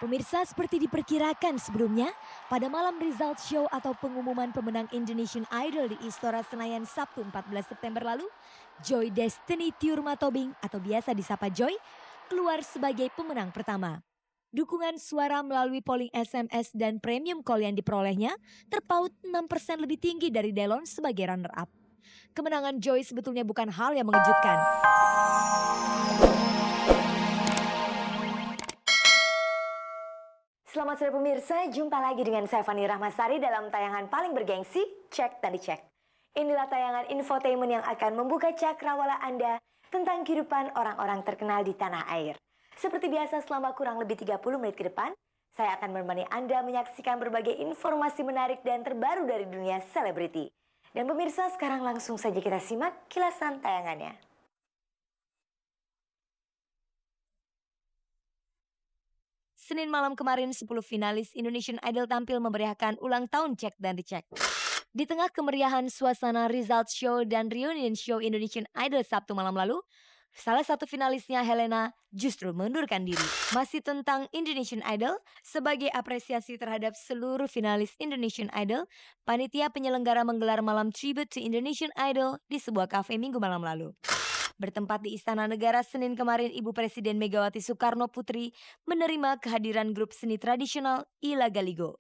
Pemirsa, seperti diperkirakan sebelumnya, pada malam result show atau pengumuman pemenang Indonesian Idol di Istora Senayan Sabtu 14 September lalu, Joy Destiny Tiurma Tobing atau biasa disapa Joy, keluar sebagai pemenang pertama. Dukungan suara melalui polling SMS dan premium call yang diperolehnya terpaut 6% lebih tinggi dari Delon sebagai runner-up. Kemenangan Joy sebetulnya bukan hal yang mengejutkan. Selamat sore pemirsa, jumpa lagi dengan saya Fani Rahmasari dalam tayangan paling bergengsi, Cek dan Dicek. Inilah tayangan infotainment yang akan membuka cakrawala Anda tentang kehidupan orang-orang terkenal di tanah air. Seperti biasa selama kurang lebih 30 menit ke depan, saya akan menemani Anda menyaksikan berbagai informasi menarik dan terbaru dari dunia selebriti. Dan pemirsa, sekarang langsung saja kita simak kilasan tayangannya. Senin malam kemarin 10 finalis Indonesian Idol tampil memeriahkan ulang tahun Cek dan Dicek. Di tengah kemeriahan suasana result show dan reunion show Indonesian Idol Sabtu malam lalu, salah satu finalisnya Helena justru mengundurkan diri. Masih tentang Indonesian Idol, sebagai apresiasi terhadap seluruh finalis Indonesian Idol, panitia penyelenggara menggelar malam tribute to Indonesian Idol di sebuah kafe minggu malam lalu. Bertempat di Istana Negara Senin kemarin, Ibu Presiden Megawati Soekarno Putri menerima kehadiran grup seni tradisional Ila Galigo.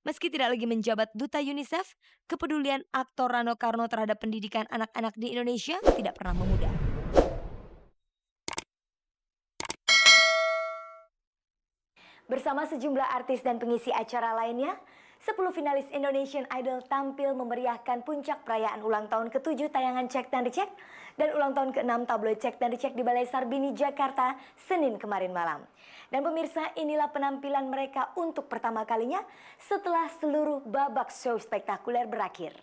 Meski tidak lagi menjabat Duta UNICEF, kepedulian aktor Rano Karno terhadap pendidikan anak-anak di Indonesia tidak pernah memudar. Bersama sejumlah artis dan pengisi acara lainnya, 10 finalis Indonesian Idol tampil memeriahkan puncak perayaan ulang tahun ke-7 tayangan Cek dan Dicek dan ulang tahun ke-6 tabloid Cek dan Dicek di Balai Sarbini, Jakarta, Senin kemarin malam. Dan pemirsa, inilah penampilan mereka untuk pertama kalinya setelah seluruh babak show spektakuler berakhir.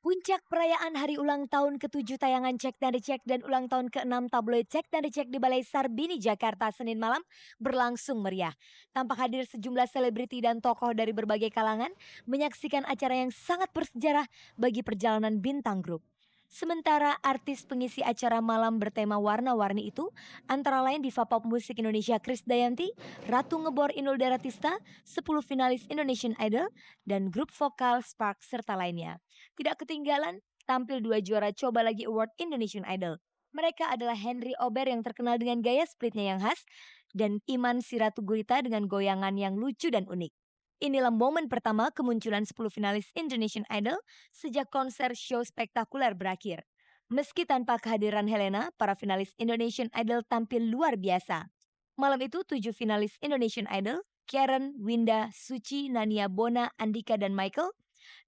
Puncak perayaan hari ulang tahun ke-7 tayangan Cek dan Dicek dan ulang tahun ke-6 tabloid Cek dan Dicek di Balai Sarbini, Jakarta, Senin malam berlangsung meriah. Tampak hadir sejumlah selebriti dan tokoh dari berbagai kalangan menyaksikan acara yang sangat bersejarah bagi perjalanan bintang grup. Sementara artis pengisi acara malam bertema warna-warni itu antara lain diva pop musik Indonesia Krisdayanti, Ratu Ngebor Inul Daratista, 10 finalis Indonesian Idol, dan grup vokal Spark serta lainnya. Tidak ketinggalan tampil 2 juara Coba Lagi Award Indonesian Idol. Mereka adalah Henry Ober yang terkenal dengan gaya splitnya yang khas dan Iman Siratugurita dengan goyangan yang lucu dan unik. Inilah momen pertama kemunculan 10 finalis Indonesian Idol sejak konser show spektakuler berakhir. Meski tanpa kehadiran Helena, para finalis Indonesian Idol tampil luar biasa. Malam itu 7 finalis Indonesian Idol, Karen, Winda, Suci, Nania, Bona, Andika, dan Michael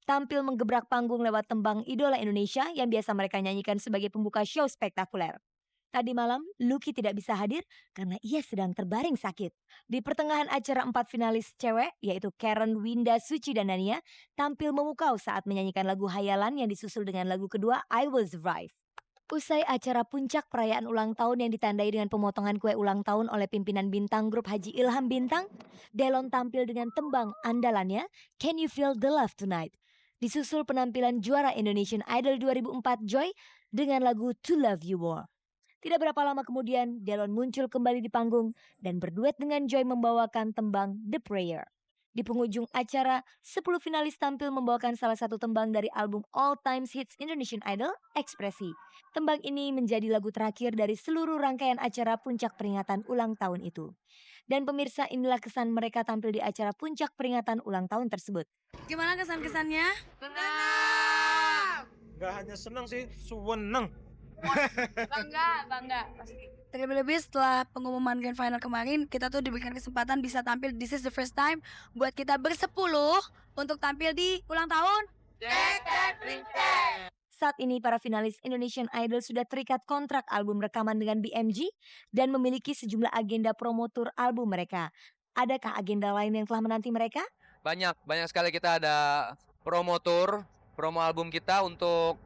tampil menggebrak panggung lewat tembang Idola Indonesia yang biasa mereka nyanyikan sebagai pembuka show spektakuler. Tadi malam, Lucky tidak bisa hadir karena ia sedang terbaring sakit. Di pertengahan acara 4 finalis cewek, yaitu Karen, Winda, Suci, dan Nania, tampil memukau saat menyanyikan lagu Hayalan yang disusul dengan lagu kedua I Will Survive. Usai acara puncak perayaan ulang tahun yang ditandai dengan pemotongan kue ulang tahun oleh pimpinan bintang grup Haji Ilham Bintang, Delon tampil dengan tembang andalannya Can You Feel the Love Tonight. Disusul penampilan juara Indonesian Idol 2004 Joy dengan lagu To Love You More. Tidak berapa lama kemudian, Delon muncul kembali di panggung dan berduet dengan Joy membawakan tembang The Prayer. Di penghujung acara, 10 finalis tampil membawakan salah satu tembang dari album All Times Hits Indonesian Idol, Ekspresi. Tembang ini menjadi lagu terakhir dari seluruh rangkaian acara puncak peringatan ulang tahun itu. Dan pemirsa, inilah kesan mereka tampil di acara puncak peringatan ulang tahun tersebut. Gimana kesan-kesannya? Senang. Gak hanya senang sih, suweneng. Bangga pasti. Terlebih-lebih setelah pengumuman grand final kemarin, kita tuh diberikan kesempatan bisa tampil. This is the first time buat kita bersepuluh untuk tampil di ulang tahun Cek dan Dicek. Saat ini para finalis Indonesian Idol sudah terikat kontrak album rekaman dengan BMG dan memiliki sejumlah agenda promo tour album mereka. Adakah agenda lain yang telah menanti mereka? Banyak sekali kita ada promo tour, promo album kita untuk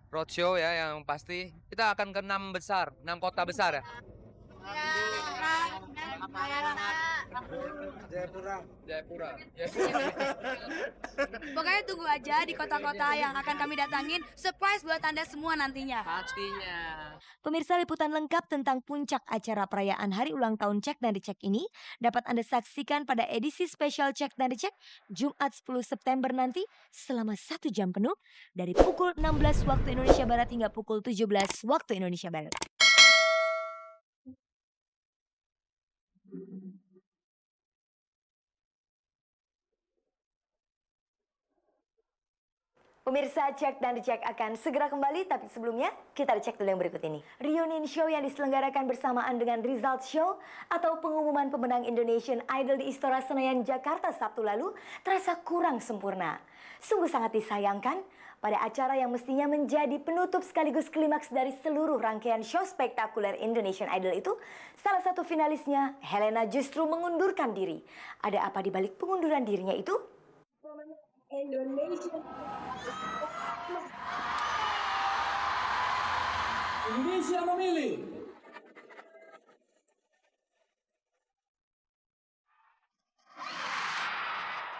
roadshow ya, yang pasti kita akan ke 6 kota besar ya. Jayapura. Jayapura. Pokoknya tunggu aja di kota-kota yang akan kami datangin. Surprise buat Anda semua nantinya. Pastinya. Pemirsa, liputan lengkap tentang puncak acara perayaan hari ulang tahun Cek dan Dicek ini dapat Anda saksikan pada edisi spesial Cek dan Dicek Jumat 10 September nanti selama 1 jam penuh dari pukul 16 waktu Indonesia Barat hingga pukul 17 waktu Indonesia Barat. Pemirsa, Cek dan Dicek akan segera kembali, tapi sebelumnya kita dicek dulu yang berikut ini. Reunion Show yang diselenggarakan bersamaan dengan Result Show atau pengumuman pemenang Indonesian Idol di Istora Senayan, Jakarta Sabtu lalu terasa kurang sempurna. Sungguh sangat disayangkan, pada acara yang mestinya menjadi penutup sekaligus klimaks dari seluruh rangkaian show spektakuler Indonesian Idol itu, salah satu finalisnya, Helena, justru mengundurkan diri. Ada apa di balik pengunduran dirinya itu? Indonesia memilih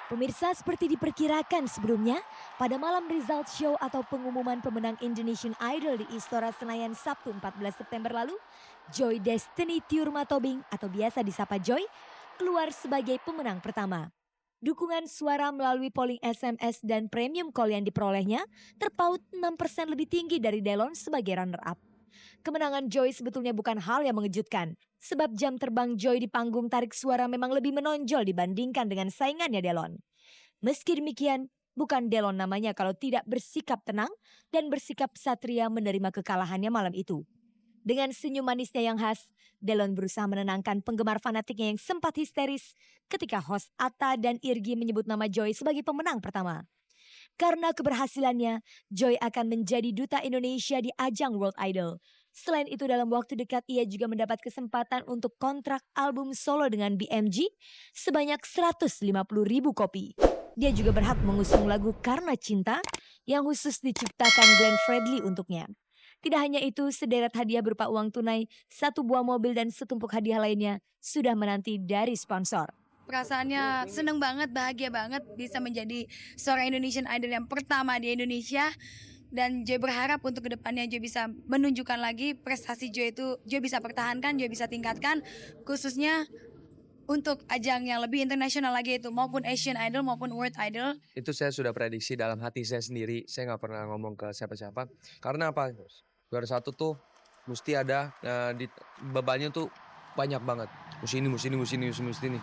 Pemirsa, seperti diperkirakan sebelumnya, pada malam Result Show atau pengumuman pemenang Indonesian Idol di Istora Senayan Sabtu 14 September lalu, Joy Destiny Tiurma Tobing atau biasa disapa Joy, keluar sebagai pemenang pertama. Dukungan suara melalui polling SMS dan premium call yang diperolehnya terpaut 6% lebih tinggi dari Delon sebagai runner-up. Kemenangan Joy sebetulnya bukan hal yang mengejutkan, sebab jam terbang Joy di panggung tarik suara memang lebih menonjol dibandingkan dengan saingannya Delon. Meski demikian, bukan Delon namanya kalau tidak bersikap tenang dan bersikap satria menerima kekalahannya malam itu. Dengan senyum manisnya yang khas, Delon berusaha menenangkan penggemar fanatiknya yang sempat histeris ketika host Atta dan Irgi menyebut nama Joy sebagai pemenang pertama. Karena keberhasilannya, Joy akan menjadi duta Indonesia di ajang World Idol. Selain itu, dalam waktu dekat ia juga mendapat kesempatan untuk kontrak album solo dengan BMG sebanyak 150.000 kopi. Dia juga berhak mengusung lagu Karena Cinta yang khusus diciptakan Glenn Fredly untuknya. Tidak hanya itu, sederet hadiah berupa uang tunai, 1 buah mobil dan setumpuk hadiah lainnya sudah menanti dari sponsor. Perasaannya seneng banget, bahagia banget bisa menjadi seorang Indonesian Idol yang pertama di Indonesia. Dan Joy berharap untuk kedepannya Joy bisa menunjukkan lagi prestasi Joy itu, Joy bisa pertahankan, Joy bisa tingkatkan, khususnya untuk ajang yang lebih internasional lagi itu, maupun Asian Idol maupun World Idol. Itu saya sudah prediksi dalam hati saya sendiri. Saya nggak pernah ngomong ke siapa-siapa. Karena apa? Juara 1 tuh mesti ada bebannya tuh banyak banget. Mesti ini.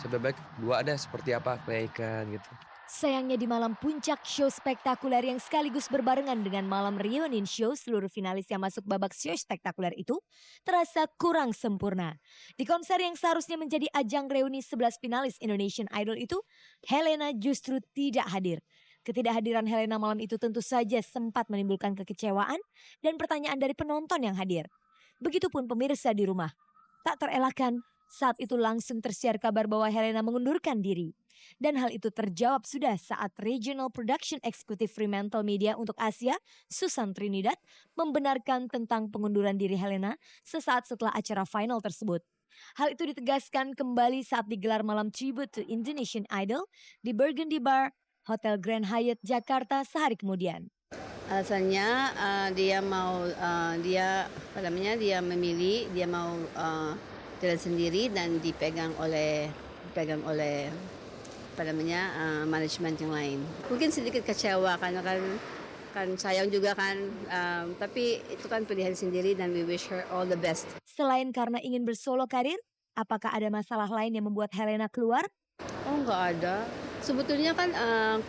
Sebab baik 2 ada seperti apa kelaikan gitu. Sayangnya di malam puncak show spektakuler yang sekaligus berbarengan dengan malam reunion show, seluruh finalis yang masuk babak show spektakuler itu terasa kurang sempurna. Di konser yang seharusnya menjadi ajang reuni 11 finalis Indonesian Idol itu, Helena justru tidak hadir. Ketidakhadiran Helena malam itu tentu saja sempat menimbulkan kekecewaan dan pertanyaan dari penonton yang hadir. Begitupun pemirsa di rumah. Tak terelakkan, saat itu langsung tersiar kabar bahwa Helena mengundurkan diri. Dan hal itu terjawab sudah saat Regional Production Executive Fremantle Media untuk Asia, Susan Trinidad, membenarkan tentang pengunduran diri Helena sesaat setelah acara final tersebut. Hal itu ditegaskan kembali saat digelar malam tribute to Indonesian Idol di Burgundy Bar, Hotel Grand Hyatt, Jakarta sehari kemudian. Alasannya dia memilih, dia mau jalan sendiri dan dipegang oleh manajemen yang lain. Mungkin sedikit kecewa karena kan sayang juga kan, tapi itu kan pilihan sendiri dan we wish her all the best. Selain karena ingin bersolo karir, apakah ada masalah lain yang membuat Helena keluar? Oh, nggak ada. Sebetulnya kan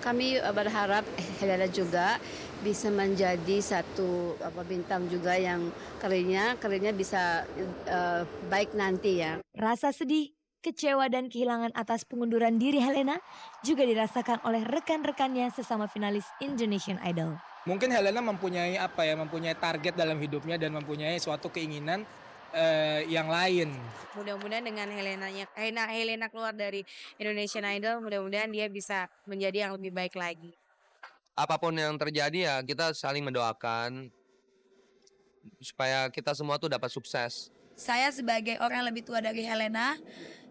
kami berharap Helena juga bisa menjadi satu bintang juga yang karirnya bisa baik nanti ya. Rasa sedih, kecewa dan kehilangan atas pengunduran diri Helena juga dirasakan oleh rekan-rekannya sesama finalis Indonesian Idol. Mungkin Helena mempunyai target dalam hidupnya dan mempunyai suatu keinginan yang lain. Mudah-mudahan dengan Helena keluar dari Indonesian Idol, mudah-mudahan dia bisa menjadi yang lebih baik lagi. Apapun yang terjadi ya kita saling mendoakan supaya kita semua tuh dapat sukses. Saya sebagai orang yang lebih tua dari Helena,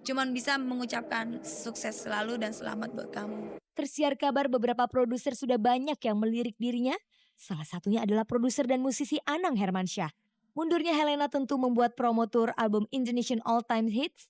cuman bisa mengucapkan sukses selalu dan selamat buat kamu. Tersiar kabar beberapa produser sudah banyak yang melirik dirinya. Salah satunya adalah produser dan musisi Anang Hermansyah. Mundurnya Helena tentu membuat promo tour album Indonesian All Time Hits